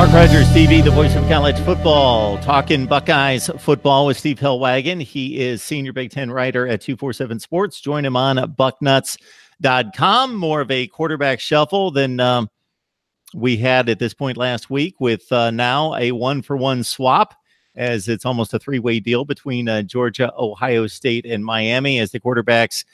MarkRogersTV, the voice of college football, talking Buckeyes football with Steve Hellwagon. He is senior Big Ten writer at 247 Sports. Join him on bucknuts.com. More of a quarterback shuffle than we had at this point last week, with now a one-for-one swap, as it's almost a three-way deal between Georgia, Ohio State, and Miami, as the quarterbacks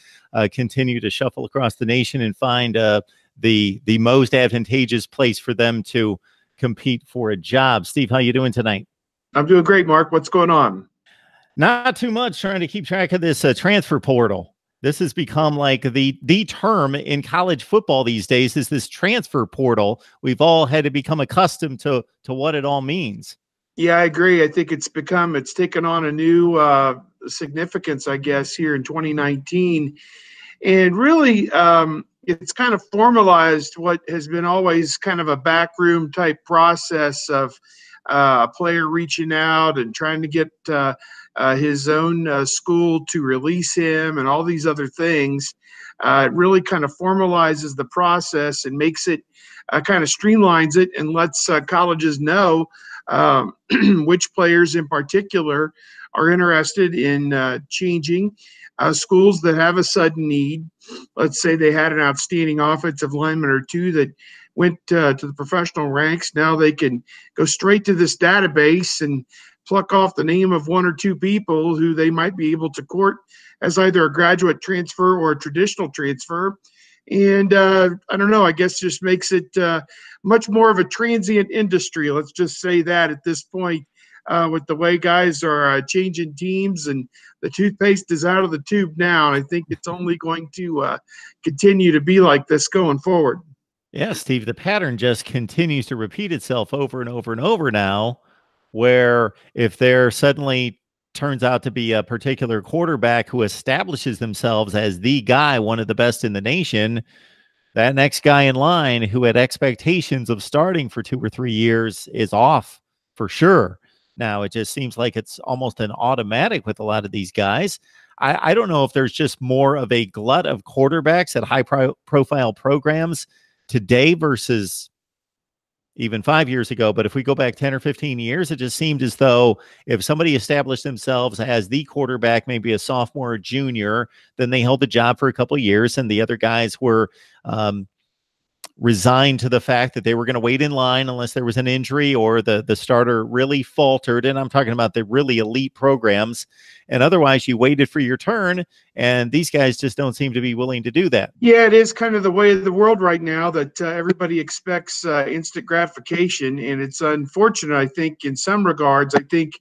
continue to shuffle across the nation and find the most advantageous place for them to compete for a job. Steve, how you doing tonight? I'm doing great, Mark. What's going on? Not too much. Trying to keep track of this transfer portal. This has become like the term in college football these days, is this transfer portal. We've all had to become accustomed to what it all means. Yeah, I agree. I think it's taken on a new significance, I guess, here in 2019. And really, it's kind of formalized what has been always kind of a backroom type process of a player reaching out and trying to get his own school to release him and all these other things. It really kind of formalizes the process and makes it kind of streamlines it and lets colleges know which players in particular are interested in changing. Schools that have a sudden need, let's say they had an outstanding offensive lineman or two that went to the professional ranks. Now they can go straight to this database and pluck off the name of one or two people who they might be able to court as either a graduate transfer or a traditional transfer. And I don't know, I guess just makes it much more of a transient industry. Let's just say that at this point, with the way guys are changing teams, and the toothpaste is out of the tube now. And I think it's only going to continue to be like this going forward. Yeah, Steve, the pattern just continues to repeat itself over and over and over now, where if there suddenly turns out to be a particular quarterback who establishes themselves as the guy, one of the best in the nation, that next guy in line who had expectations of starting for 2 or 3 years is off for sure. Now, it just seems like it's almost an automatic with a lot of these guys. I don't know if there's just more of a glut of quarterbacks at high-profile programs today versus even 5 years ago. But if we go back 10 or 15 years, it just seemed as though if somebody established themselves as the quarterback, maybe a sophomore or junior, then they held the job for a couple of years, and the other guys were resigned to the fact that they were going to wait in line unless there was an injury or the starter really faltered. And I'm talking about the really elite programs. And otherwise, you waited for your turn, and these guys just don't seem to be willing to do that. Yeah, it is kind of the way of the world right now that everybody expects instant gratification. And it's unfortunate, I think, in some regards. I think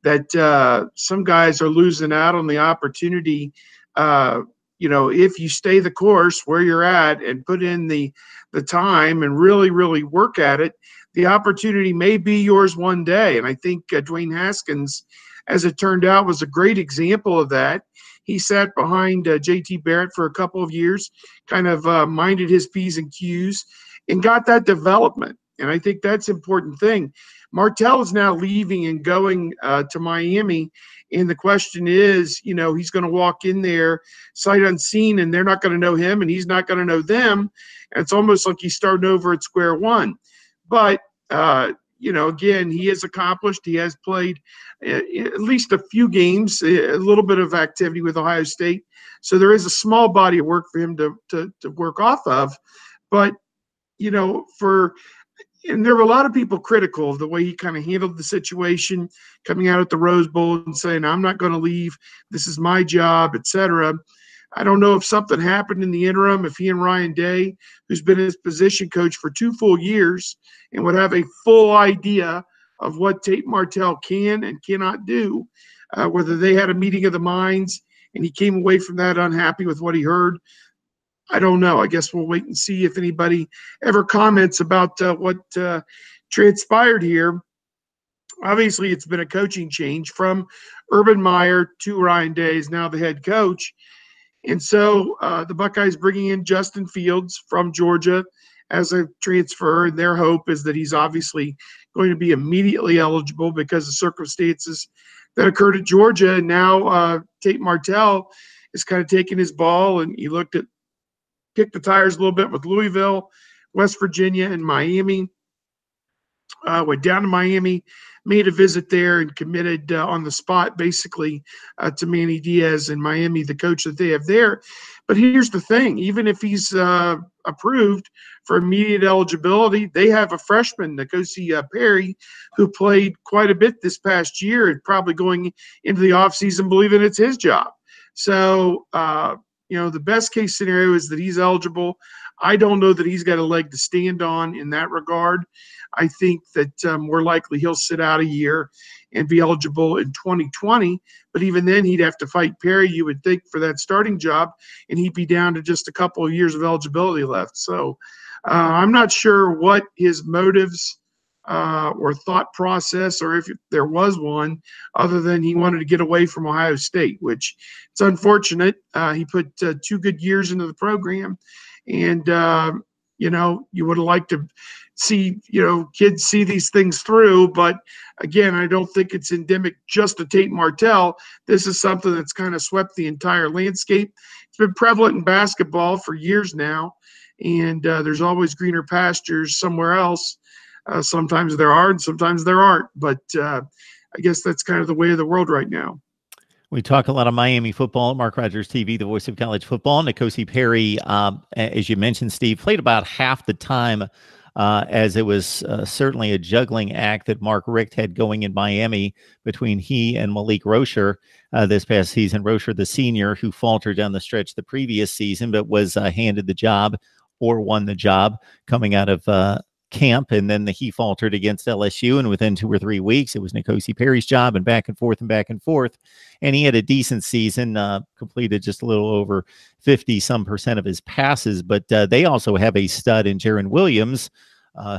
that some guys are losing out on the opportunity, if you stay the course where you're at and put in the time and really, really work at it, the opportunity may be yours one day. And I think Dwayne Haskins, as it turned out, was a great example of that. He sat behind JT Barrett for a couple of years, kind of minded his P's and Q's, and got that development. And I think that's an important thing. Martell is now leaving and going to Miami. And the question is, he's going to walk in there sight unseen, and they're not going to know him, and he's not going to know them. And it's almost like he's starting over at square one. But, again, he is accomplished. He has played at least a few games, a little bit of activity with Ohio State. So there is a small body of work for him to work off of. But, and there were a lot of people critical of the way he kind of handled the situation, coming out at the Rose Bowl and saying, I'm not going to leave. This is my job, etc. I don't know if something happened in the interim, if he and Ryan Day, who's been his position coach for 2 full years and would have a full idea of what Tate Martell can and cannot do, whether they had a meeting of the minds and he came away from that unhappy with what he heard. I don't know. I guess we'll wait and see if anybody ever comments about what transpired here. Obviously, it's been a coaching change from Urban Meyer to Ryan Day, is now the head coach. And so the Buckeyes bringing in Justin Fields from Georgia as a transfer, and their hope is that he's obviously going to be immediately eligible because of circumstances that occurred at Georgia. And now Tate Martell is kind of taking his ball, and he kicked the tires a little bit with Louisville, West Virginia, and Miami. went down to Miami, made a visit there, and committed on the spot, basically, to Manny Diaz in Miami, the coach that they have there. But here's the thing: even if he's approved for immediate eligibility, they have a freshman, N'Kosi Perry, who played quite a bit this past year, and probably going into the offseason believing it's his job. So, the best case scenario is that he's eligible. I don't know that he's got a leg to stand on in that regard. I think that more likely he'll sit out a year and be eligible in 2020. But even then, he'd have to fight Perry, you would think, for that starting job, and he'd be down to just a couple of years of eligibility left. So I'm not sure what his motives or thought process, or if there was one, other than he wanted to get away from Ohio State, which it's unfortunate. He put 2 good years into the program, and you would have liked to see kids see these things through. But again, I don't think it's endemic just to Tate Martell. This is something that's kind of swept the entire landscape. It's been prevalent in basketball for years now, and there's always greener pastures somewhere else. Sometimes there are, and sometimes there aren't. But I guess that's kind of the way of the world right now. We talk a lot of Miami football. Mark Rogers TV, the voice of college football. N'Kosi Perry, as you mentioned, Steve, played about half the time, as it was certainly a juggling act that Mark Richt had going in Miami between he and Malik Rocher this past season. Rocher, the senior, who faltered down the stretch the previous season, but was handed the job or won the job coming out of camp, and then he faltered against LSU, and within 2 or 3 weeks it was N'Kosi Perry's job, and back and forth and back and forth, and he had a decent season, completed just a little over 50% of his passes. But they also have a stud in Jaron Williams,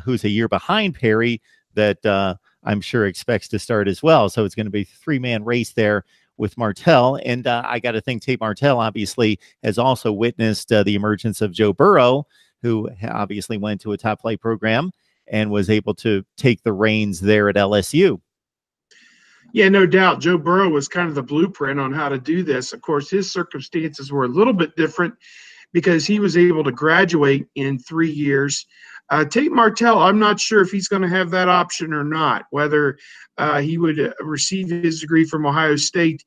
who's a year behind Perry, that I'm sure expects to start as well. So it's going to be a 3-man race there with Martell. And I got to think Tate Martell obviously has also witnessed the emergence of Joe Burrow, who obviously went to a top flight program and was able to take the reins there at LSU. Yeah, no doubt. Joe Burrow was kind of the blueprint on how to do this. Of course, his circumstances were a little bit different because he was able to graduate in 3 years. Tate Martell, I'm not sure if he's going to have that option or not, whether he would receive his degree from Ohio State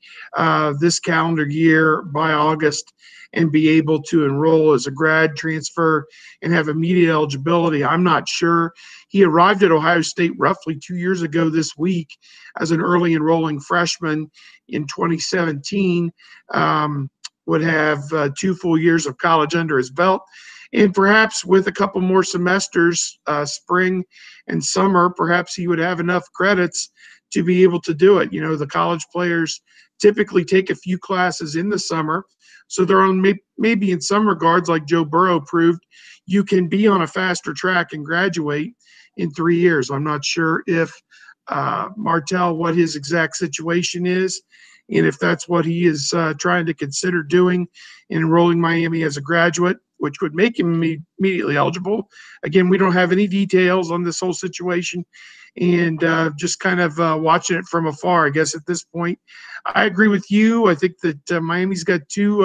this calendar year by August and be able to enroll as a grad transfer and have immediate eligibility. I'm not sure. He arrived at Ohio State roughly 2 years ago this week as an early enrolling freshman in 2017, would have 2 full years of college under his belt. And perhaps with a couple more semesters, spring and summer, perhaps he would have enough credits to be able to do it. The college players typically take a few classes in the summer. So they're on maybe in some regards, like Joe Burrow proved, you can be on a faster track and graduate in 3 years. I'm not sure if Martell, what his exact situation is, and if that's what he is trying to consider doing, enrolling Miami as a graduate, which would make him immediately eligible. Again, we don't have any details on this whole situation, and just kind of watching it from afar, I guess, at this point. I agree with you. I think that Miami's got two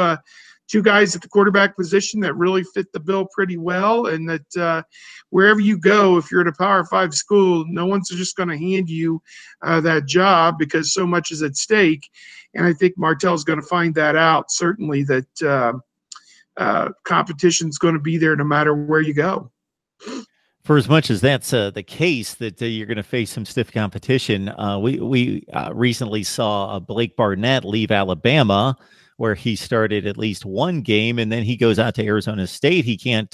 guys at the quarterback position that really fit the bill pretty well, and that wherever you go, if you're at a Power 5 school, no one's just going to hand you that job because so much is at stake. And I think Martell's going to find that out, certainly, that competition's going to be there no matter where you go. For as much as that's the case, that you're going to face some stiff competition, we recently saw Blake Barnett leave Alabama, where he started at least one game, and then he goes out to Arizona State. He can't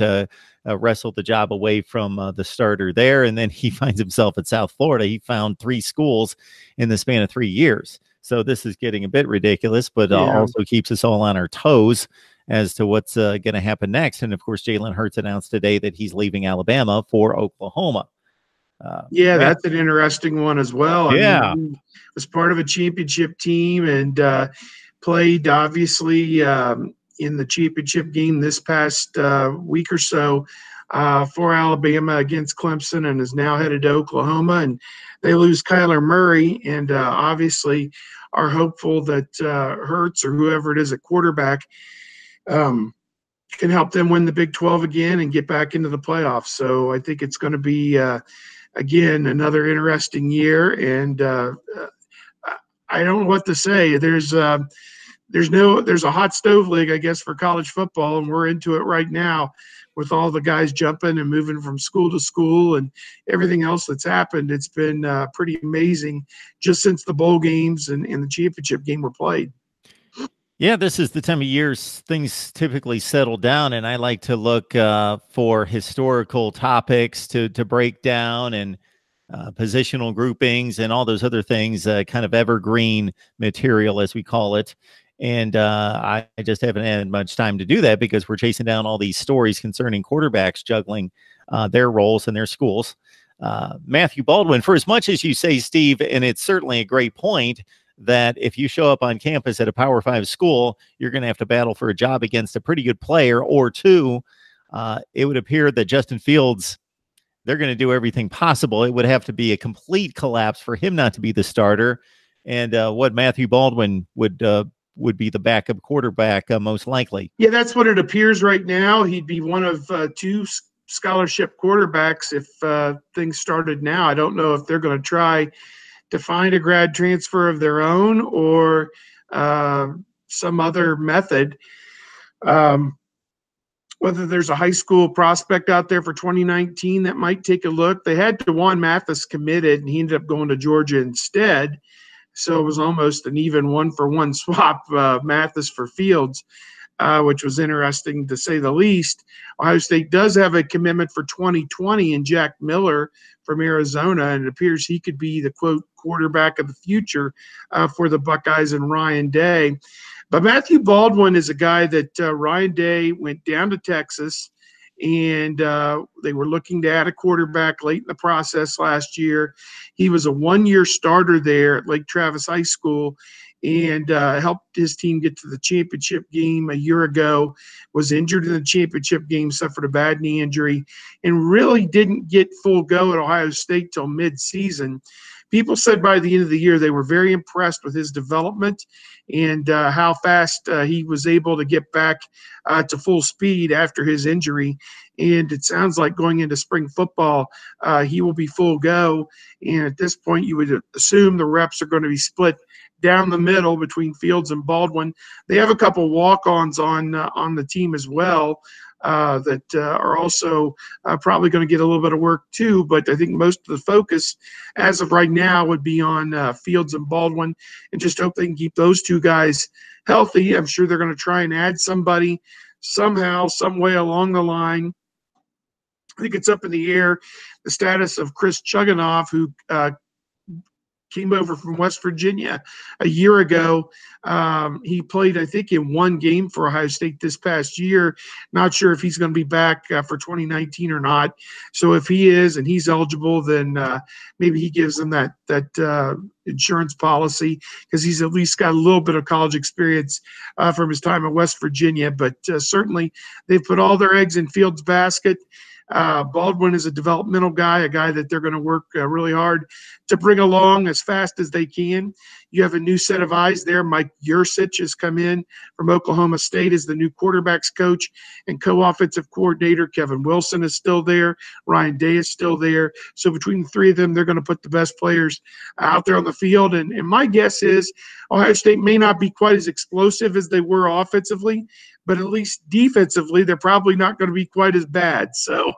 wrestle the job away from the starter there, and then he finds himself at South Florida. He found 3 schools in the span of 3 years. So this is getting a bit ridiculous, but also keeps us all on our toes as to what's going to happen next. And of course, Jalen Hurts announced today that he's leaving Alabama for Oklahoma. That's an interesting one as well. Yeah. I mean, he was part of a championship team and played obviously in the championship game this past week or so for Alabama against Clemson, and is now headed to Oklahoma. And they lose Kyler Murray, and obviously are hopeful that Hurts or whoever it is at quarterback can help them win the Big 12 again and get back into the playoffs. So I think it's going to be again, another interesting year. And I don't know what to say. There's a hot stove league, I guess, for college football, and we're into it right now with all the guys jumping and moving from school to school and everything else that's happened. It's been pretty amazing just since the bowl games and the championship game were played. Yeah, this is the time of year things typically settle down, and I like to look for historical topics to break down, and positional groupings and all those other things, kind of evergreen material, as we call it. And I just haven't had much time to do that because we're chasing down all these stories concerning quarterbacks juggling their roles in their schools. Matthew Baldwin, for as much as you say, Steve, and it's certainly a great point, that if you show up on campus at a Power 5 school, you're going to have to battle for a job against a pretty good player or two. It would appear that Justin Fields, they're going to do everything possible. It would have to be a complete collapse for him not to be the starter. And what Matthew Baldwin would be the backup quarterback, most likely. Yeah, that's what it appears right now. He'd be one of two scholarship quarterbacks if things started now. I don't know if they're going to try to find a grad transfer of their own or some other method. Whether there's a high school prospect out there for 2019 that might take a look. They had DeJuan Mathis committed, and he ended up going to Georgia instead. So it was almost an even one-for-one swap, Mathis for Fields, which was interesting to say the least. Ohio State does have a commitment for 2020 in Jack Miller from Arizona, and it appears he could be the, quote, quarterback of the future for the Buckeyes and Ryan Day. But Matthew Baldwin is a guy that Ryan Day went down to Texas, and they were looking to add a quarterback late in the process last year. He was a one-year starter there at Lake Travis High School and helped his team get to the championship game a year ago, was injured in the championship game, suffered a bad knee injury, and really didn't get full go at Ohio State till mid-season. People said by the end of the year they were very impressed with his development and how fast he was able to get back to full speed after his injury. And it sounds like going into spring football, he will be full go. And at this point, you would assume the reps are going to be split down the middle between Fields and Baldwin. They have a couple walk-ons on the team as well. That are also probably going to get a little bit of work too. But I think most of the focus as of right now would be on Fields and Baldwin, and just hope they can keep those two guys healthy. I'm sure they're going to try and add somebody somehow, some way along the line. I think it's up in the air, the status of Chris Chuganoff, who came over from West Virginia a year ago. He played, I think, in one game for Ohio State this past year. Not sure if he's going to be back for 2019 or not. So if he is and he's eligible, then maybe he gives them that insurance policy, because he's at least got a little bit of college experience from his time at West Virginia. But certainly they've put all their eggs in Fields' basket. Baldwin is a developmental guy, a guy that they're going to work really hard to bring along as fast as they can. You have a new set of eyes there. Mike Yursich has come in from Oklahoma State as the new quarterbacks coach and co-offensive coordinator. Kevin Wilson is still there. Ryan Day is still there. So between the three of them, they're going to put the best players out there on the field. And my guess is Ohio State may not be quite as explosive as they were offensively, but at least defensively, they're probably not going to be quite as bad. So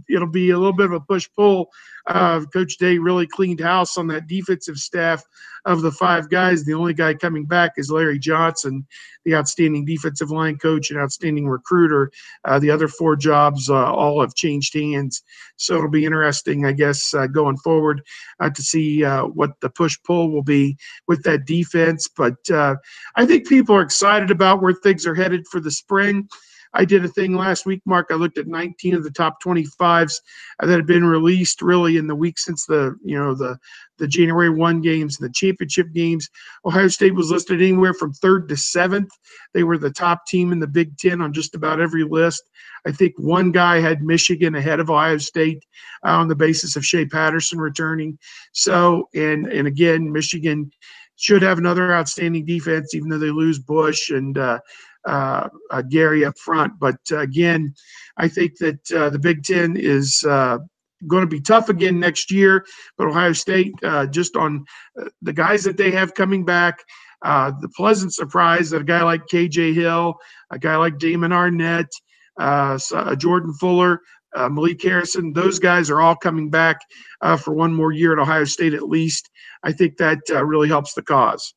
it'll be a little bit of a push-pull. Coach Day really cleaned house on that defensive staff of the five guys. The only guy coming back is Larry Johnson, the outstanding defensive line coach and outstanding recruiter. The other four jobs all have changed hands. So it'll be interesting, I guess, going forward to see what the push-pull will be with that defense. But I think people are excited about where things are headed for the spring. I did a thing last week, Mark. I looked at 19 of the top 25s that had been released really in the week since the January 1 games and the championship games. Ohio State was listed anywhere from 3rd to 7th. They were the top team in the Big Ten on just about every list. I think one guy had Michigan ahead of Ohio State on the basis of Shea Patterson returning. So, and again, Michigan should have another outstanding defense, even though they lose Bush and Gary up front. But again, I think that the Big Ten is going to be tough again next year, but Ohio State, just on the guys that they have coming back, the pleasant surprise that a guy like KJ Hill, a guy like Damon Arnett, Jordan Fuller, Malik Harrison, those guys are all coming back for one more year at Ohio State at least. I think that really helps the cause.